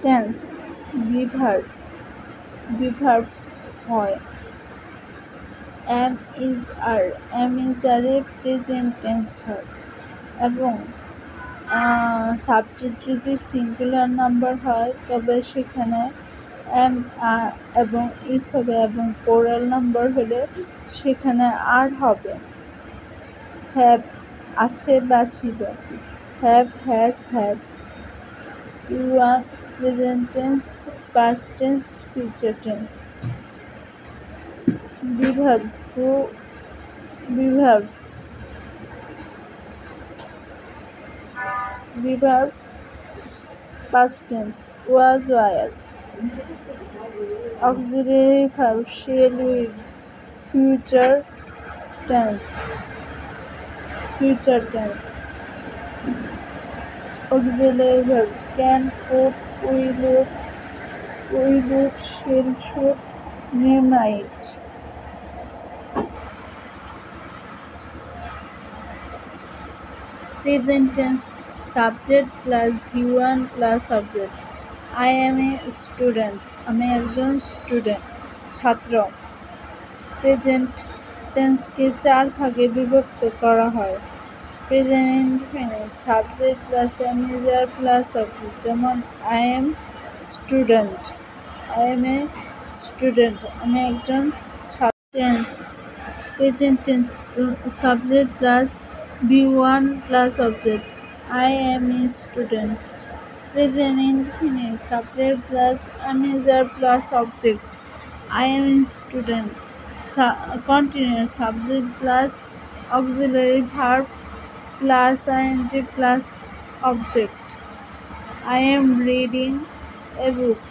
Tense be verb হয় am is are এ present tense হয় এবং সাবজেক্ট যদি সিঙ্গুলার নাম্বার হয় তবে সেখানে এম এবং ইজ হবে এবং প্লুরাল নাম্বার হলে সেখানে আর হবে। হ্যাভ আছে বা ছিল, have has had, present tense, past tense, future tense. Be verb past tense was were, auxiliary verb shall will, future tense auxiliary verb can, could, would, shall, should, may, might. Present tense subject plus V1 plus object. I am a student. আমি একজন student, ছাত্র। Present টেন্সকে 4 ভাগে বিভক্ত করা হয়। Present indefinite subject plus এমিজার plus object, যেমন I am student, আমি একজন ছাত্র। Tense present tense subject plus V1 plus object, I am a student. Present indefinite subject plus amazer plus object, I am a student. Continuous subject plus auxiliary verb plus ing plus object, I am reading a book.